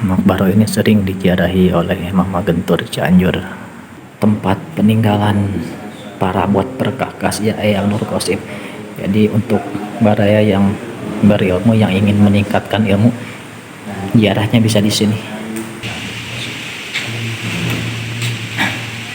Makbaro ini sering diziarahi oleh Mama Gentur Cianjur, tempat peninggalan para buat perkakas ya Eyang Nur Qasim. Jadi untuk baraya yang berilmu, yang ingin meningkatkan ilmu, ziarahnya bisa di sini.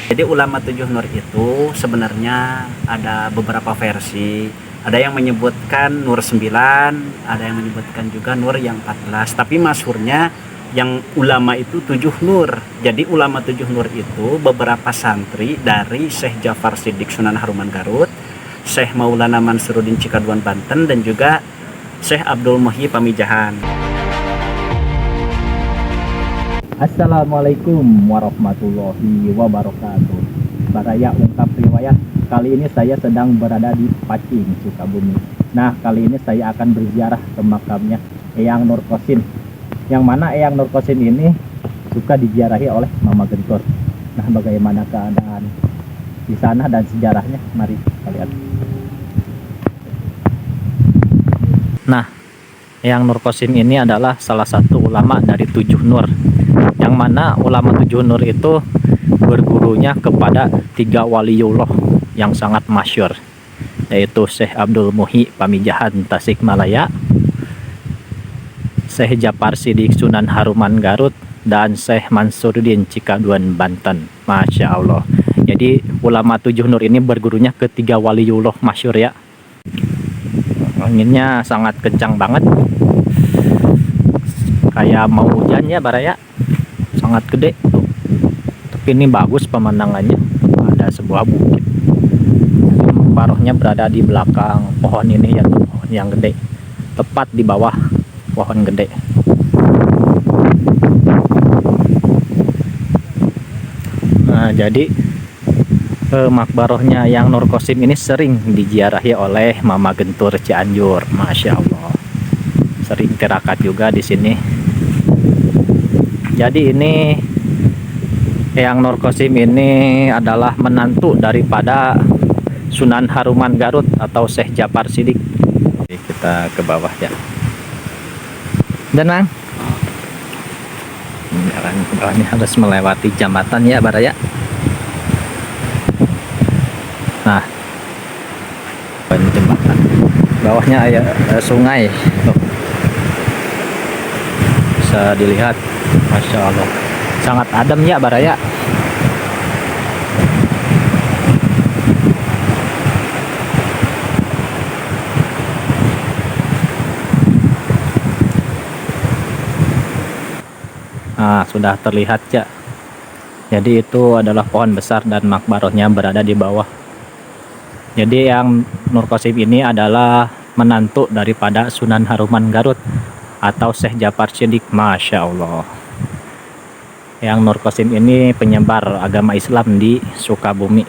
Jadi ulama tujuh nur itu sebenarnya ada beberapa versi. Ada yang menyebutkan nur 9, ada yang menyebutkan juga nur yang 14. Tapi masyhurnya yang ulama itu 7 nur. Jadi ulama 7 nur itu beberapa santri dari Syekh Jafar Siddiq Sunan Haruman Garut, Syekh Maulana Mansuruddin Cikaduan Banten, dan juga Syekh Abdul Muhyi Pamijahan. Assalamualaikum warahmatullahi wabarakatuh. Baraya ungkap riwayat. Kali ini saya sedang berada di Pacing, Sukabumi. Nah, kali ini saya akan berziarah ke makamnya Eyang Nur Qasim. Yang mana Eyang Nur Qasim ini suka diziarahi oleh Mama Gentur. Nah, bagaimana keadaan di sana dan sejarahnya? Mari kita lihat. Nah, Eyang Nur Qasim ini adalah salah satu ulama dari 7 nur. Yang mana ulama 7 nur itu bergurunya kepada 3 waliullah yang sangat masyhur, yaitu Syekh Abdul Muhyi Pamijahan Tasikmalaya, Syekh Jafar Siddiq Sunan Haruman Garut, dan Syekh Mansuruddin Cikaduan Banten. Masya Allah. Jadi ulama 7 nur ini bergurunya ke 3 waliullah masyhur ya. Anginnya sangat kencang banget, kayak mau hujan ya baraya, sangat gede tuh. Tapi ini bagus pemandangannya, ada sebuah bukit. Makbarohnya berada di belakang pohon ini ya, pohon yang gede, tepat di bawah pohon gede. Nah, jadi makbarohnya Eyang Nur Qasim ini sering diziarahi oleh Mama Gentur Cianjur. Masya Allah, sering tirakat juga di sini. Jadi ini Eyang Nur Qasim ini adalah menantu daripada Sunan Haruman Garut atau Syekh Jafar Siddiq. Oke, kita ke bawah ya. Dan jalan ke bawah ini harus melewati jambatan ya baraya. Nah, ini jembatan. Bawahnya ada sungai. Tuh, bisa dilihat. Masya Allah, sangat adem ya baraya. Nah, sudah terlihat ya. Jadi itu adalah pohon besar dan makbarohnya berada di bawah. Jadi Eyang Nur Qasim ini adalah menantu daripada Sunan Haruman Garut atau Syekh Jafar Siddiq. Masya Allah. Eyang Nur Qasim ini penyebar agama Islam di Sukabumi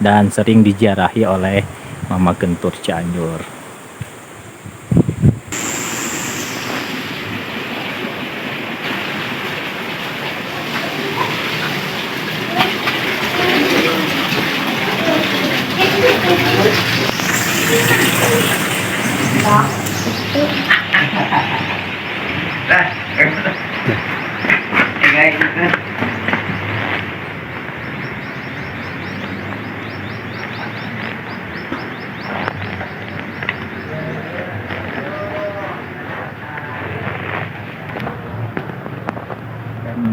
dan sering diziarahi oleh Mama Gentur Cianjur.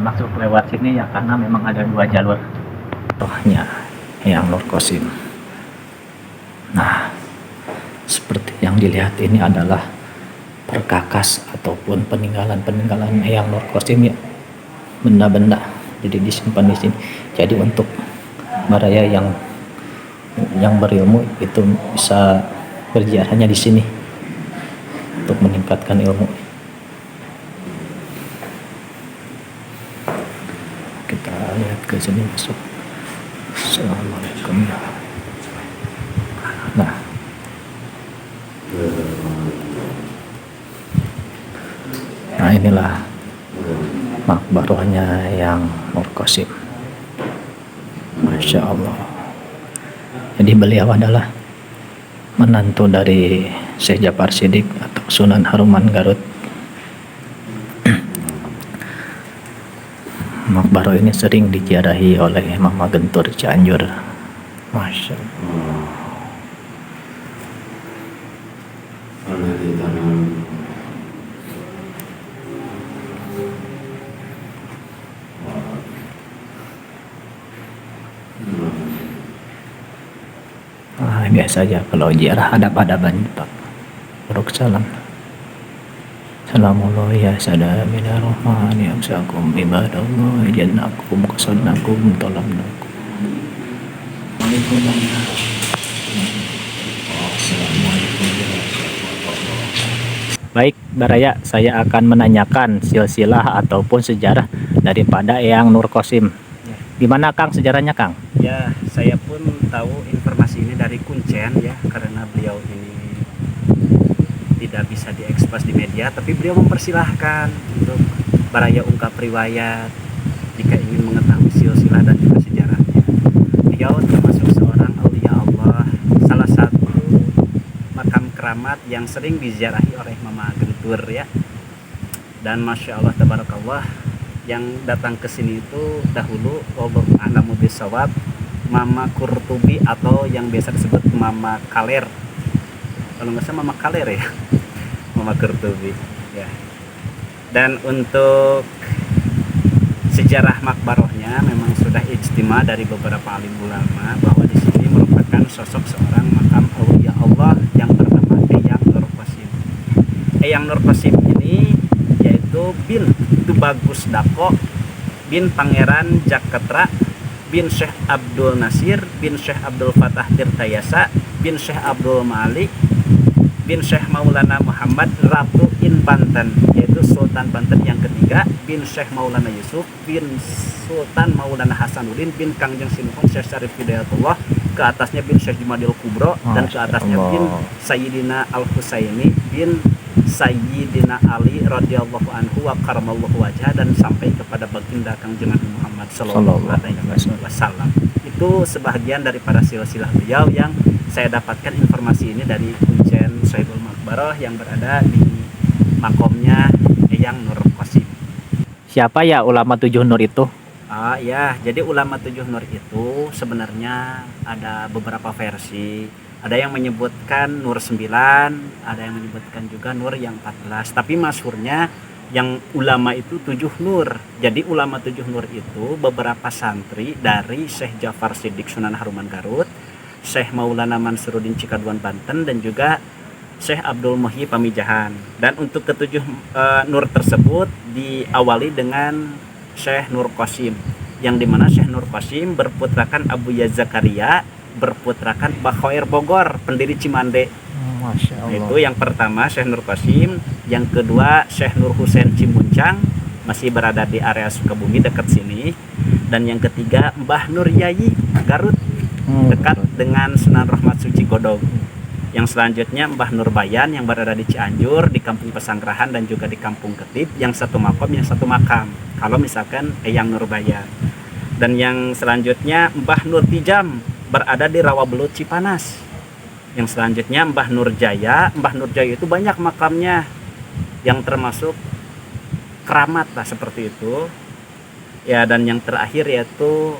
Masuk lewat sini ya, karena memang ada 2 jalur rohnya Eyang Nur Qasim. Nah, seperti yang dilihat ini adalah perkakas ataupun peninggalan Eyang Nur Qasim ya, benda-benda jadi disimpan di sini. Jadi untuk baraya yang berilmu itu bisa berziarahnya di sini untuk meningkatkan ilmu. Kita lihat ke sini masuk. Assalamualaikum. Nah, inilah makbarohnya Eyang Nur Qasim. Masya Allah. Jadi beliau adalah menantu dari Syekh Jafar Siddiq atau Sunan Haruman Garut Makbaro ini sering diziarahi oleh Mama Gentur Cianjur. Masya Allah. Biasa aja kalau ziarah adab-adaban Pak. Barok salam. Assalamualaikum ya sada minarrahman ya sakum ibadallah jannakum qasadnakum tolamnakum. Baik, Baraya, saya akan menanyakan silsilah ataupun sejarah daripada Eyang Nur Qasim. Gimana Kang sejarahnya Kang? Ya, saya pun tahu informasi ini dari Kuncen ya, karena beliau ini tidak bisa diekspos di media, tapi beliau mempersilahkan untuk Baraya ungkap riwayat jika ingin mengetahui silsilah dan juga sejarahnya. Beliau termasuk seorang aulia Allah, salah satu makam keramat yang sering diziarahi oleh Mama Gentur ya. Dan Masya Allah tabarakallah, yang datang ke sini itu dahulu wallahu a'lamu bishawab Mama Kurtubi atau yang biasa disebut Mama Kaler. Kalau nggak salah Mama Kaler ya. Mama Kurtubi ya. Dan untuk sejarah makbarohnya memang sudah ijtima dari beberapa alim ulama bahwa di sini merupakan sosok seorang makam aulia Allah yang bernama Eyang Nur Qasim. Eyang Nur Qasim ini yaitu bin Tubagus Dako bin Pangeran Jaketra bin Syekh Abdul Nasir bin Syekh Abdul Fatah Tirtayasa bin Syekh Abdul Malik bin Syekh Maulana Muhammad Ratu in Banten, yaitu Sultan Banten yang ketiga, bin Syekh Maulana Yusuf bin Sultan Maulana Hasanuddin bin Kangjeng Sinuhun Syekh Syarif Hidayatullah, ke atasnya bin Syekh Jumadil Kubro, dan ke atasnya bin Sayyidina Al-Husaini bin Sayyidina Ali radhiyallahu anhu wa karamallahu wajah, dan sampai kepada baginda Kangjeng Nabi Muhammad sallallahu alaihi wasallam. Itu sebahagian daripada silsilah beliau yang saya dapatkan informasi ini dari Kuncen Sohibul Makbaroh yang berada di makomnya Eyang Nur Qasim. Siapa ya ulama 7 nur itu? Ah ya, jadi ulama 7 nur itu sebenarnya ada beberapa versi. Ada yang menyebutkan Nur 9, ada yang menyebutkan juga Nur yang 14. Tapi masyhurnya yang ulama itu 7 nur. Jadi ulama 7 nur itu beberapa santri dari Syekh Ja'far Siddiq Sunan Haruman Garut, Syekh Maulana Mansuruddin Cikaduan Banten, dan juga Syekh Abdul Muhyi Pamijahan. Dan untuk ketujuh nur tersebut diawali dengan Syekh Nur Qasim, yang dimana Syekh Nur Qasim berputrakan Abu Yazakaria, berputrakan Bakhoir Bogor, pendiri Cimande. Masya Allah. Nah, itu yang pertama Syekh Nur Qasim, yang kedua Syekh Nur Husain Cimuncang, masih berada di area Sukabumi dekat sini, dan yang ketiga Mbah Nur Yayi Garut, dekat dengan Sunan Rahmat Suci Godog. Yang selanjutnya Mbah Nur Bayan yang berada di Cianjur, di Kampung Pesanggerahan, dan juga di Kampung Ketip, yang satu makom yang satu makam, kalau misalkan Eyang Nur Bayan. Dan yang selanjutnya Mbah Nur Tijam berada di Rawabelut Cipanas. Yang selanjutnya Mbah Nur Jaya. Mbah Nur Jaya itu banyak makamnya, yang termasuk keramat lah seperti itu ya. Dan yang terakhir yaitu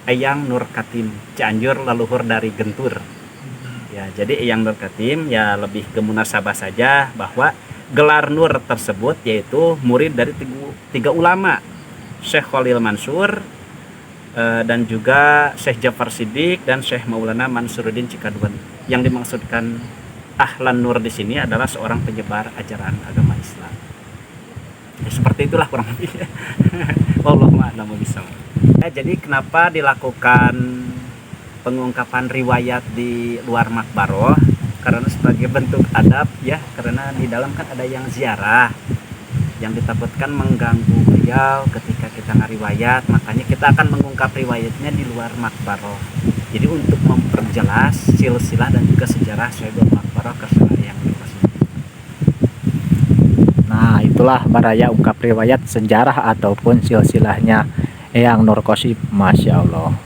Eyang Nur Katim, Cianjur leluhur dari Gentur ya. Jadi Eyang Nur Katim ya lebih ke munasabah saja bahwa gelar Nur tersebut yaitu murid dari tiga ulama, Syekh Khalil Mansur, dan juga Syekh Ja'far Siddiq dan Syekh Maulana Mansuruddin Cikaduan. Yang dimaksudkan Ahlan Nur di sini adalah seorang penyebar ajaran agama Islam. Ya, seperti itulah kurang lebih. Wallahu a'lam bishawab. Jadi kenapa dilakukan pengungkapan riwayat di luar makbaroh? Karena sebagai bentuk adab ya, karena di dalam kan ada yang ziarah, yang ditakutkan mengganggu beliau ketika kita ngariwayat, makanya kita akan mengungkap riwayatnya di luar makbaroh. Jadi untuk memperjelas silsilah dan juga sejarah Sohibul Makbaroh kersana yang dimaksud. Nah, itulah Baraya ungkap riwayat sejarah ataupun silsilahnya Eyang Nur Qasim. Masya Allah.